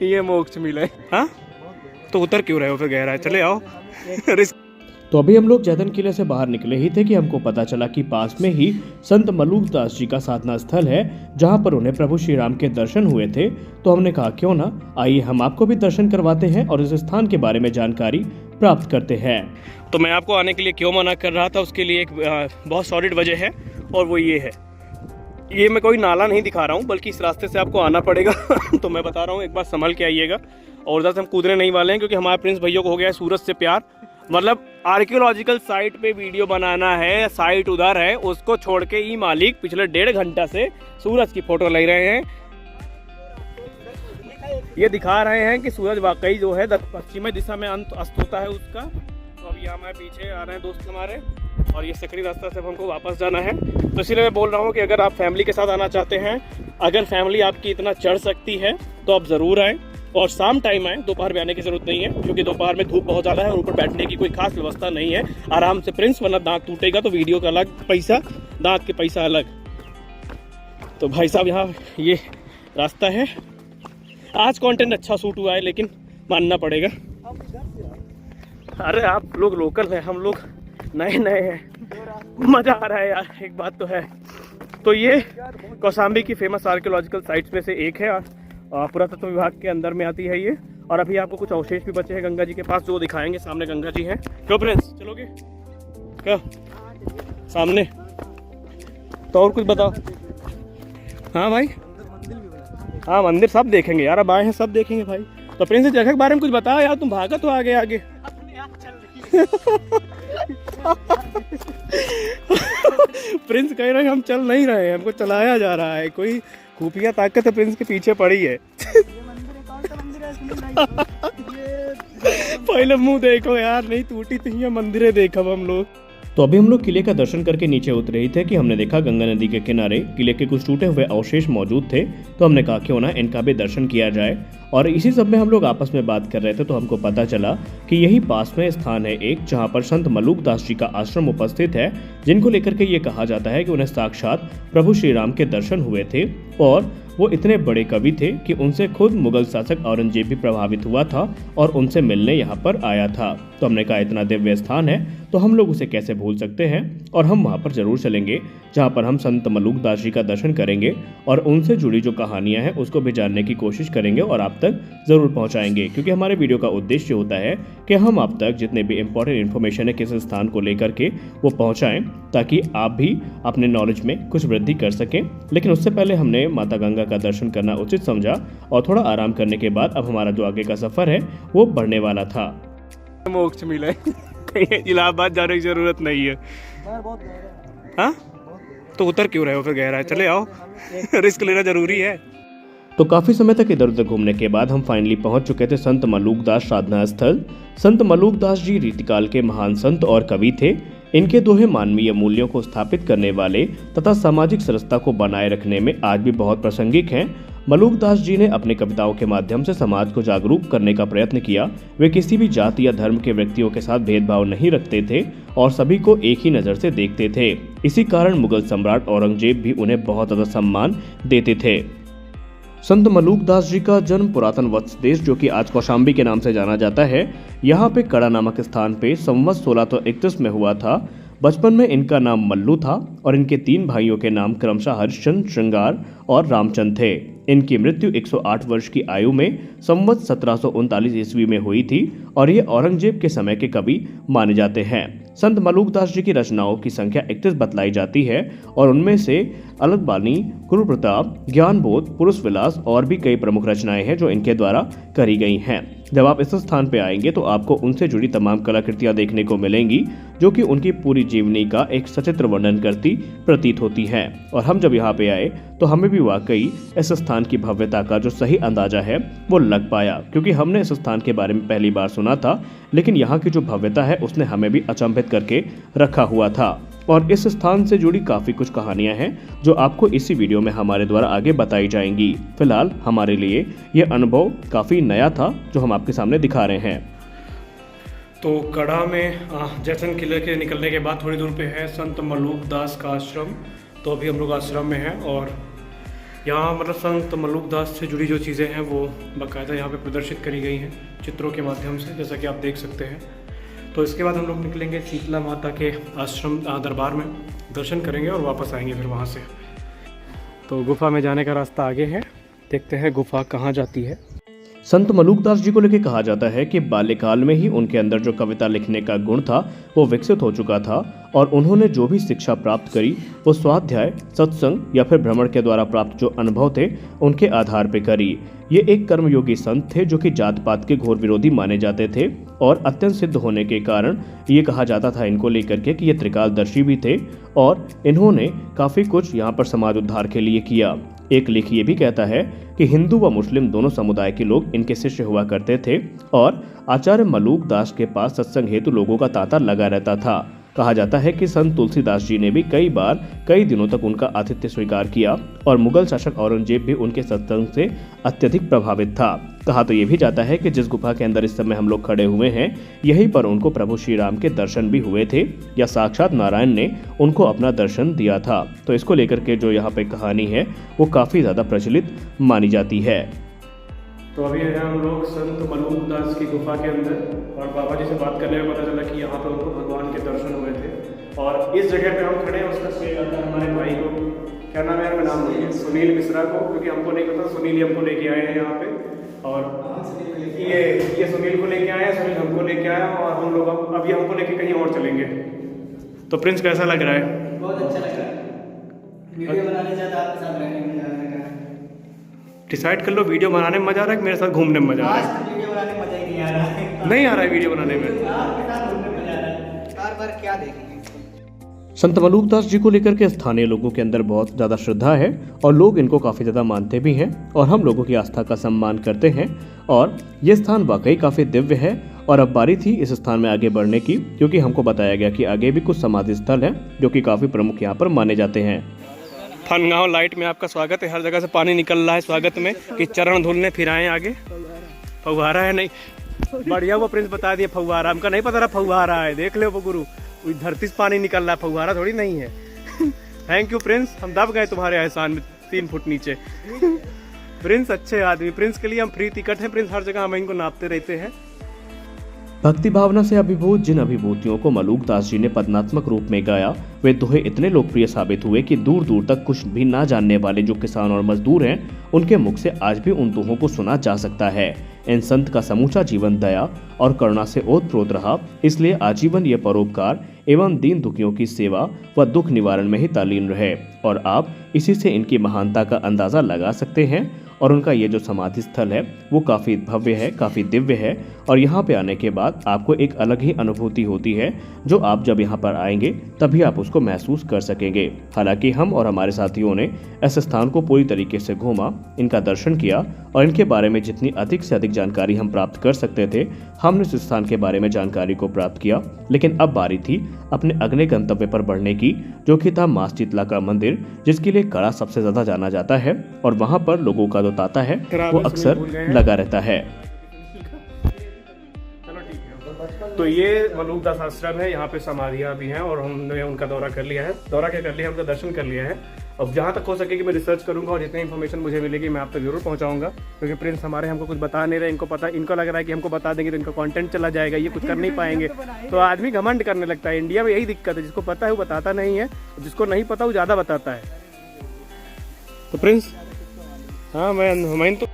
ये मोक्ष मिले। हाँ तो उतर क्यों रहे हो फिर गहरा है, चले आओ। रिस्क। तो अभी हम लोग जैतन किले से बाहर निकले ही थे कि हमको पता चला कि पास में ही संत मलूकदास जी का साधना स्थल है, जहां पर उन्हें प्रभु श्री राम के दर्शन हुए थे। तो हमने कहा क्यों ना आइए हम आपको भी दर्शन करवाते हैं और इस स्थान के बारे में जानकारी प्राप्त करते हैं। तो मैं आपको आने के लिए क्यों मना कर रहा था, उसके लिए एक बहुत सॉलिड वजह है, और वो ये है, ये मैं कोई नाला नहीं दिखा रहा हूँ, बल्कि इस रास्ते से आपको आना पड़ेगा। तो मैं बता रहा हूँ, एक बार संभल के आइएगा। और उधर से हम कूदने नहीं वाले हैं, क्योंकि हमारे प्रिंस भैया को हो गया है सूरज से प्यार। मतलब आर्कियोलॉजिकल साइट पे वीडियो बनाना है, साइट उधर है, उसको छोड़ के ही मालिक पिछले 1.5 घंटा से सूरज की फोटो ले रहे हैं। ये दिखा रहे हैं कि सूरज वाकई जो है पश्चिमी दिशा में अस्त होता है उसका। तो अब यहाँ हमारे पीछे आ रहे हैं दोस्त हमारे, और ये सकरी रास्ता से हमको वापस जाना है। तो इसीलिए मैं बोल रहा हूँ कि अगर आप फैमिली के साथ आना चाहते हैं, अगर फैमिली आपकी इतना चढ़ सकती है, तो आप ज़रूर आएँ। और शाम टाइम आए, दोपहर में आने की जरूरत नहीं है, क्योंकि दोपहर में धूप बहुत ज़्यादा है और ऊपर बैठने की कोई खास व्यवस्था नहीं है। आराम से प्रिंस, वरना दांत टूटेगा तो वीडियो का अलग पैसा, दांत के पैसा अलग। तो भाई साहब यहाँ ये रास्ता है। आज कंटेंट अच्छा शूट हुआ है, लेकिन मानना पड़ेगा। अरे आप लोग लोकल हैं, हम लोग नए नए हैं, मज़ा आ रहा है यार, एक बात तो है। तो ये कौशाम्बी की फेमस आर्कियोलॉजिकल साइट्स में से एक है, पुरातत्व विभाग के अंदर में आती है ये। और अभी आपको कुछ अवशेष भी बचे हैं गंगा जी के पास, जो दिखाएंगे। सामने गंगा जी हैं। क्यों प्रिंस, चलोगे क्या सामने? तो और कुछ बताओ। हाँ भाई, हाँ मंदिर सब देखेंगे यार, अब आए हैं सब देखेंगे भाई। तो प्रिंस इस जगह के बारे में कुछ बताओ यार, तुम भागा तो आगे आगे। प्रिंस कह रहे हैं हम चल नहीं रहे हैं, हमको चलाया जा रहा है। कोई खुफिया ताकत है प्रिंस के पीछे पड़ी है। पहले मुंह देखो यार, नहीं टूटी तो ये मंदिरें देखो हम लोग। तो अभी हम लोग किले का दर्शन करके नीचे उतरे ही थे कि हमने देखा गंगा नदी के किनारे किले के कुछ टूटे हुए अवशेष मौजूद थे। तो हमने कहा क्यों ना इनका भी दर्शन किया जाए। और इसी सब में हम लोग आपस में बात कर रहे थे, तो हमको पता चला कि यही पास में स्थान है एक, जहां पर संत मलूकदास जी का आश्रम उपस्थित है, जिनको लेकर के ये कहा जाता है कि उन्हें साक्षात प्रभु श्री राम के दर्शन हुए थे। और वो इतने बड़े कवि थे कि उनसे खुद मुगल शासक औरंगजेब भी प्रभावित हुआ था और उनसे मिलने यहाँ पर आया था। तो हमने कहा इतना दिव्य स्थान है तो हम लोग उसे कैसे भूल सकते हैं, और हम वहाँ पर जरूर चलेंगे, जहाँ पर हम संत मलूकदास जी का दर्शन करेंगे और उनसे जुड़ी जो कहानियाँ हैं उसको भी जानने की कोशिश करेंगे और आप तक जरूर पहुँचाएंगे। क्योंकि हमारे वीडियो का उद्देश्य होता है कि हम आप तक जितने भी इंपॉर्टेंट इन्फॉर्मेशन है किसी स्थान को लेकर के वो पहुँचाएं, ताकि आप भी अपने नॉलेज में कुछ वृद्धि कर सकें। लेकिन उससे पहले हमने माता गंगा का दर्शन करना उचित समझा, और थोड़ा आराम करने के बाद अब हमारा जो आगे का सफर है वो बढ़ने वाला था। मोक्ष मिले, इलाहाबाद जाने की जरूरत नहीं है। हाँ तो उतर क्यों रहे हो फिर गहरा है, चले आओ। रिस्क लेना जरूरी है। तो काफी समय तक इधर उधर घूमने के बाद हम फाइनली पहुंच चुके थे संत मलूकदास साधना स्थल। संत मलूकदास जी रीतिकाल के महान संत और कवि थे। इनके दोहे मानवीय मूल्यों को स्थापित करने वाले तथा सामाजिक सरसता को बनाए रखने में आज भी बहुत प्रासंगिक हैं। मलूकदास जी ने अपनी कविताओं के माध्यम से समाज को जागरूक करने का प्रयत्न किया। वे किसी भी जाति या धर्म के व्यक्तियों के साथ भेदभाव नहीं रखते थे और सभी को एक ही नज़र से देखते थे। इसी कारण मुगल सम्राट औरंगजेब भी उन्हें बहुत ज़्यादा सम्मान देते थे। संत मलूकदास जी का जन्म पुरातन वत्स देश, जो कि आज कौशाम्बी के नाम से जाना जाता है, यहाँ पे कड़ा नामक स्थान पे संवत 1631 में हुआ था। बचपन में इनका नाम मल्लू था और इनके 3 भाइयों के नाम क्रमशः हरिश्चंद्र, श्रृंगार और रामचंद्र थे। इनकी मृत्यु 108 वर्ष की आयु में संवत 1739 ईस्वी में हुई थी और ये औरंगजेब के समय के कवि माने जाते हैं। संत मलूकदास जी की रचनाओं की संख्या 31 बतलाई जाती है और उनमें से अलग बानी, गुरु प्रताप, ज्ञान बोध, पुरुष विलास और भी कई प्रमुख रचनाएं हैं जो इनके द्वारा करी गई हैं। जब आप इस स्थान पे आएंगे तो आपको उनसे जुड़ी तमाम कलाकृतियां देखने को मिलेंगी, जो कि उनकी पूरी जीवनी का एक सचित्र वर्णन करती प्रतीत होती हैं। और हम जब यहाँ पे आए तो हमें भी वाकई इस स्थान की भव्यता का जो सही अंदाजा है वो लग पाया, क्योंकि हमने इस स्थान के बारे में पहली बार सुना था, लेकिन यहाँ की जो भव्यता है उसने हमें भी अचंभित करके रखा हुआ था। और इस स्थान से जुड़ी काफ़ी कुछ कहानियां हैं जो आपको इसी वीडियो में हमारे द्वारा आगे बताई जाएंगी। फिलहाल हमारे लिए ये अनुभव काफ़ी नया था जो हम आपके सामने दिखा रहे हैं। तो कड़ा में जैसन किले के निकलने के बाद थोड़ी दूर पे है संत मलूकदास का आश्रम। तो अभी हम लोग आश्रम में हैं और यहाँ मतलब संत मलूकदास से जुड़ी जो चीज़ें हैं वो बाकायदा यहाँ पे प्रदर्शित करी गई हैं चित्रों के माध्यम से, जैसा कि आप देख सकते हैं। तो इसके बाद हम लोग निकलेंगे शीतला माता के आश्रम दरबार में, दर्शन करेंगे और वापस आएंगे फिर वहाँ से। तो गुफा में जाने का रास्ता आगे है, देखते हैं गुफा कहाँ जाती है। संत मलूकदास जी को लेकर कहा जाता है कि बाल्यकाल में ही उनके अंदर जो कविता लिखने का गुण था वो विकसित हो चुका था और उन्होंने जो भी शिक्षा प्राप्त करी वो स्वाध्याय, सत्संग या फिर भ्रमण के द्वारा प्राप्त जो अनुभव थे उनके आधार पर करी। ये एक कर्मयोगी संत थे जो कि जात पात के घोर विरोधी माने जाते थे और अत्यंत सिद्ध होने के कारण ये कहा जाता था इनको लेकर के कि ये त्रिकालदर्शी भी थे और इन्होंने काफ़ी कुछ यहाँ पर समाज उद्धार के लिए किया। एक लेख ये भी कहता है कि हिंदू व मुस्लिम दोनों समुदाय के लोग इनके शिष्य हुआ करते थे और आचार्य मलूकदास के पास सत्संग हेतु लोगों का तांता लगा रहता था। कहा जाता है कि संत तुलसीदास जी ने भी कई बार कई दिनों तक उनका आतिथ्य स्वीकार किया और मुगल शासक औरंगजेब भी उनके सत्संग से अत्यधिक प्रभावित था। कहा तो ये भी जाता है कि जिस गुफा के अंदर इस समय हम लोग खड़े हुए हैं यहीं पर उनको प्रभु श्री राम के दर्शन भी हुए थे या साक्षात नारायण ने उनको अपना दर्शन दिया था। तो इसको लेकर के जो यहाँ पे कहानी है वो काफ़ी ज़्यादा प्रचलित मानी जाती है। तो अभी है हम लोग संत मलूकदास की गुफा के अंदर और बाबा जी से बात करने में पता चला कि यहाँ पे उनको भगवान के दर्शन हुए थे और इस जगह पे हम खड़े हैं उसका श्रेय आता है हमारे भाई को, क्या नाम है यार, मैं नाम भूल गया, सुनील मिश्रा को, क्योंकि हमको नहीं पता, सुनील ही हमको लेके आए हैं यहाँ पे और ये सुनील को लेके आए हैं, सुनील हमको लेके आया और हम लोग अब ये हमको लेके कहीं और चलेंगे। तो प्रिंस कैसा लग रहा है? बहुत अच्छा लग रहा है, वीडियो बनाने ज़्यादा आपके साथ रहने में ज़्यादा लग रहा है। डिसाइड कर लो, वीडियो बनाने में मजा आ रहा है कि मेरे साथ घूमने में मजा आ रहा है? आज वीडियो बनाने में मजा ही नहीं आ रहा है। नहीं आ रहा है वीडियो बनाने में, आपके साथ घूमने में मजा आ रहा है। बार बार क्या देखेंगे? संत मलूकदास जी को लेकर के स्थानीय लोगों के अंदर बहुत ज़्यादा श्रद्धा है और लोग इनको काफ़ी ज़्यादा मानते भी हैं और हम लोगों की आस्था का सम्मान करते हैं और ये स्थान वाकई काफ़ी दिव्य है। और अब बारी थी इस स्थान में आगे बढ़ने की, क्योंकि हमको बताया गया कि आगे भी कुछ समाधि स्थल हैं जो कि काफ़ी प्रमुख यहाँ पर माने जाते हैं। फनगांव लाइट में आपका स्वागत है। हर जगह से पानी निकल रहा है स्वागत में कि चरण धुलने फिर आए आगे। फव्वारा है नहीं, बढ़िया वो प्रिंस बता दिया फव्वारा, हमका नहीं पता रहा फव्वारा है, देख लो वो गुरु, धरती से पानी निकल रहा है, फव्वारा थोड़ी नहीं है। थैंक यू प्रिंस, हम दब गए तुम्हारे एहसान में 3 फुट नीचे। प्रिंस अच्छे आदमी, प्रिंस के लिए हम फ्री टिकट है, प्रिंस हर जगह हम इनको नापते रहते हैं। भक्ति भावना से अभिभूत जिन अभिभूतियों को मलूकदास जी ने पद्यात्मक रूप में गाया वे दोहे इतने लोकप्रिय साबित हुए कि दूर दूर तक कुछ भी ना जानने वाले जो किसान और मजदूर हैं उनके मुख से आज भी उन दोहों को सुना जा सकता है। इन संत का समूचा जीवन दया और करुणा से ओतप्रोत रहा, इसलिए आजीवन ये परोपकार एवं दीन दुखियों की सेवा व दुख निवारण में ही तालीन रहे और आप इसी से इनकी महानता का अंदाजा लगा सकते हैं। और उनका ये जो समाधि स्थल है वो काफ़ी भव्य है, काफ़ी दिव्य है और यहाँ पे आने के बाद आपको एक अलग ही अनुभूति होती है जो आप जब यहाँ पर आएंगे तभी आप उसको महसूस कर सकेंगे। हालांकि हम और हमारे साथियों ने इस स्थान को पूरी तरीके से घूमा, इनका दर्शन किया और इनके बारे में जितनी अधिक से अधिक जानकारी हम प्राप्त कर सकते थे हमने इस स्थान के बारे में जानकारी को प्राप्त किया। लेकिन अब बारी थी अपने अगले गंतव्य पर बढ़ने की, जो कि था माँ शीतला का मंदिर, जिसके लिए कड़ा सबसे ज्यादा जाना जाता है और वहाँ पर लोगों का जो तांता है वो अक्सर लगा रहता है। चलो ठीक है। तो ये मलूकदास आश्रम है, यहाँ पे समाधियाँ भी हैं और हमने उनका दौरा कर लिया है। दौरा क्या कर लिया, हमका दर्शन कर लिया है। अब जहाँ तक हो सकेगी मैं रिसर्च करूंगा और जितनी इन्फॉर्मेशन मुझे मिलेगी मैं आप तक जरूर पहुँचाऊंगा, क्योंकि प्रिंस हमारे हमको कुछ बता नहीं रहे, इनको पता, इनको लग रहा है कि हमको बता देंगे तो इनका कंटेंट चला जाएगा, ये कुछ कर नहीं पाएंगे। तो आदमी घमंड करने लगता है। इंडिया में यही दिक्कत है, जिसको पता है वो बताता नहीं है, जिसको नहीं पता वो ज़्यादा बताता है। तो प्रिंस, हाँ मैं तो